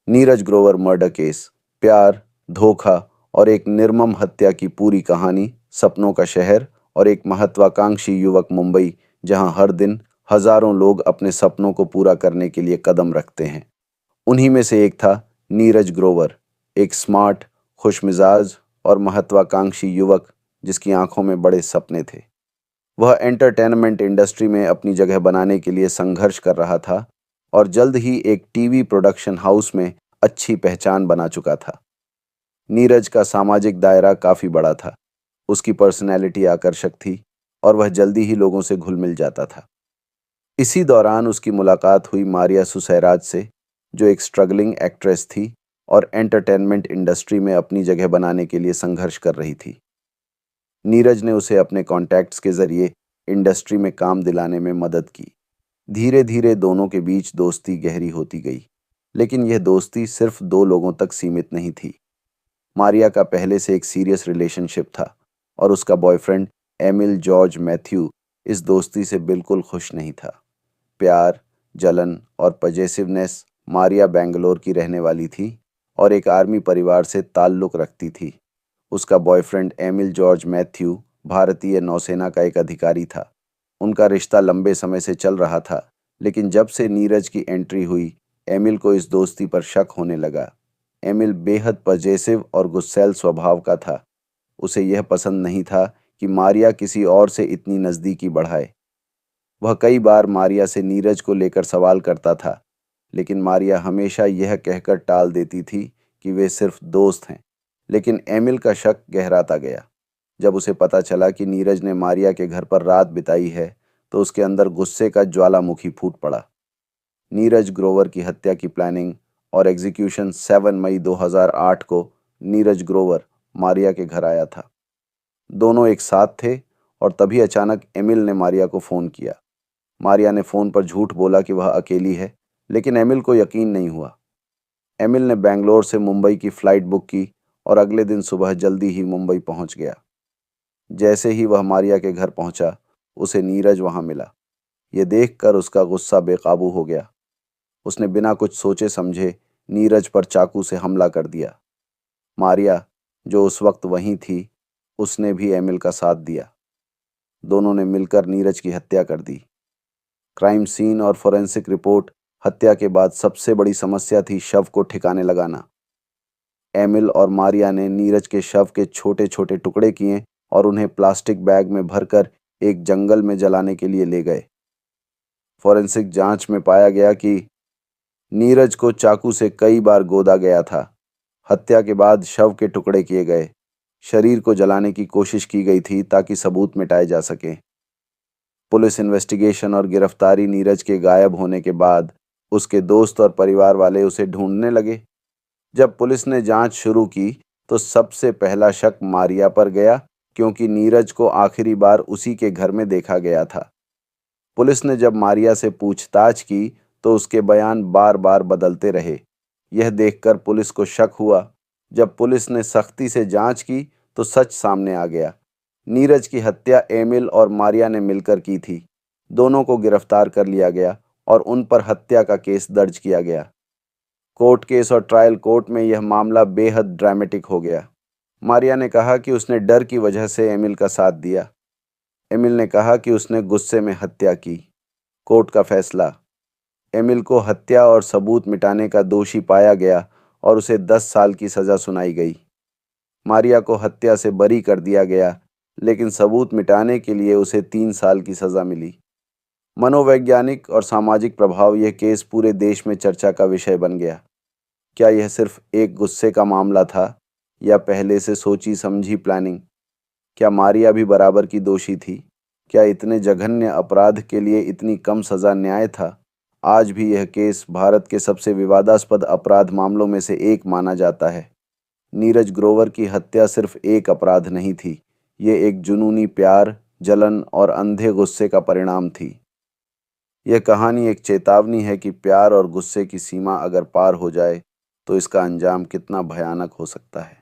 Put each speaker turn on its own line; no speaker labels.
Neeraj Grover murder case, प्यार, धोखा और एक निर्मम हत्या की पूरी कहानी। सपनों का शहर और एक महत्वाकांक्षी युवक मुंबई, जहां हर दिन हजारों लोग अपने सपनों को पूरा करने के लिए कदम रखते हैं। उन्हीं में से एक था नीरज ग्रोवर, एक स्मार्ट, खुशमिजाज और महत्वाकांक्षी युवक जिसकी आंखों में बड़े सपने थे। वह एंटरटेनमेंट इंडस्ट्री में अपनी जगह बनाने के लिए संघर्ष कर रहा था और जल्द ही एक टीवी प्रोडक्शन हाउस में अच्छी पहचान बना चुका था। नीरज का सामाजिक दायरा काफी बड़ा था। उसकी पर्सनैलिटी आकर्षक थी और वह जल्दी ही लोगों से घुल मिल जाता था। इसी दौरान उसकी मुलाकात हुई मारिया सुसैराज से, जो एक स्ट्रगलिंग एक्ट्रेस थी और एंटरटेनमेंट इंडस्ट्री में अपनी जगह बनाने के लिए संघर्ष कर रही थी। नीरज ने उसे अपने कॉन्टैक्ट्स के जरिए इंडस्ट्री में काम दिलाने में मदद की। धीरे धीरे दोनों के बीच दोस्ती गहरी होती गई, लेकिन यह दोस्ती सिर्फ दो लोगों तक सीमित नहीं थी। मारिया का पहले से एक सीरियस रिलेशनशिप था और उसका बॉयफ्रेंड एमिल जॉर्ज मैथ्यू इस दोस्ती से बिल्कुल खुश नहीं था। प्यार, जलन और पजेसिवनेस। मारिया बेंगलोर की रहने वाली थी और एक आर्मी परिवार से ताल्लुक रखती थी। उसका बॉयफ्रेंड एमिल जॉर्ज मैथ्यू भारतीय नौसेना का एक अधिकारी था। उनका रिश्ता लंबे समय से चल रहा था, लेकिन जब से नीरज की एंट्री हुई, एमिल को इस दोस्ती पर शक होने लगा। एमिल बेहद पजेसिव और गुस्सैल स्वभाव का था। उसे यह पसंद नहीं था कि मारिया किसी और से इतनी नज़दीकी बढ़ाए। वह कई बार मारिया से नीरज को लेकर सवाल करता था, लेकिन मारिया हमेशा यह कहकर टाल देती थी कि वे सिर्फ दोस्त हैं। लेकिन एमिल का शक गहराता गया। जब उसे पता चला कि नीरज ने मारिया के घर पर रात बिताई है, तो उसके अंदर गुस्से का ज्वालामुखी फूट पड़ा। नीरज ग्रोवर की हत्या की प्लानिंग और एग्जीक्यूशन 7 मई 2008 को नीरज ग्रोवर मारिया के घर आया था। दोनों एक साथ थे और तभी अचानक एमिल ने मारिया को फ़ोन किया। मारिया ने फ़ोन पर झूठ बोला कि वह अकेली है, लेकिन एमिल को यकीन नहीं हुआ। एमिल ने बेंगलोर से मुंबई की फ़्लाइट बुक की और अगले दिन सुबह जल्दी ही मुंबई पहुंच गया। जैसे ही वह मारिया के घर पहुंचा, उसे नीरज वहां मिला। यह देखकर उसका गुस्सा बेकाबू हो गया। उसने बिना कुछ सोचे समझे नीरज पर चाकू से हमला कर दिया। मारिया, जो उस वक्त वहीं थी, उसने भी एमिल का साथ दिया। दोनों ने मिलकर नीरज की हत्या कर दी। क्राइम सीन और फोरेंसिक रिपोर्ट। हत्या के बाद सबसे बड़ी समस्या थी शव को ठिकाने लगाना। एमिल और मारिया ने नीरज के शव के छोटे छोटे टुकड़े किए और उन्हें प्लास्टिक बैग में भरकर एक जंगल में जलाने के लिए ले गए। फोरेंसिक जांच में पाया गया कि नीरज को चाकू से कई बार गोदा गया था। हत्या के बाद शव के टुकड़े किए गए। शरीर को जलाने की कोशिश की गई थी ताकि सबूत मिटाए जा सकें। पुलिस इन्वेस्टिगेशन और गिरफ्तारी। नीरज के गायब होने के बाद उसके दोस्त और परिवार वाले उसे ढूंढने लगे। जब पुलिस ने जांच शुरू की तो सबसे पहला शक मारिया पर गया, क्योंकि नीरज को आखिरी बार उसी के घर में देखा गया था। पुलिस ने जब मारिया से पूछताछ की तो उसके बयान बार बार बदलते रहे। यह देखकर पुलिस को शक हुआ। जब पुलिस ने सख्ती से जांच की तो सच सामने आ गया। नीरज की हत्या एमिल और मारिया ने मिलकर की थी। दोनों को गिरफ्तार कर लिया गया और उन पर हत्या का केस दर्ज किया गया। कोर्ट केस और ट्रायल कोर्ट में यह मामला बेहद ड्रामेटिक हो गया। मारिया ने कहा कि उसने डर की वजह से एमिल का साथ दिया। एमिल ने कहा कि उसने गुस्से में हत्या की। कोर्ट का फैसला। एमिल को हत्या और सबूत मिटाने का दोषी पाया गया और उसे 10 साल की सज़ा सुनाई गई। मारिया को हत्या से बरी कर दिया गया, लेकिन सबूत मिटाने के लिए उसे 3 साल की सज़ा मिली। मनोवैज्ञानिक और सामाजिक प्रभाव। यह केस पूरे देश में चर्चा का विषय बन गया। क्या यह सिर्फ एक गुस्से का मामला था या पहले से सोची समझी प्लानिंग? क्या मारिया भी बराबर की दोषी थी? क्या इतने जघन्य अपराध के लिए इतनी कम सज़ा न्याय था? आज भी यह केस भारत के सबसे विवादास्पद अपराध मामलों में से एक माना जाता है। नीरज ग्रोवर की हत्या सिर्फ एक अपराध नहीं थी, ये एक जुनूनी प्यार, जलन और अंधे गुस्से का परिणाम थी। यह कहानी एक चेतावनी है कि प्यार और गुस्से की सीमा अगर पार हो जाए तो इसका अंजाम कितना भयानक हो सकता है।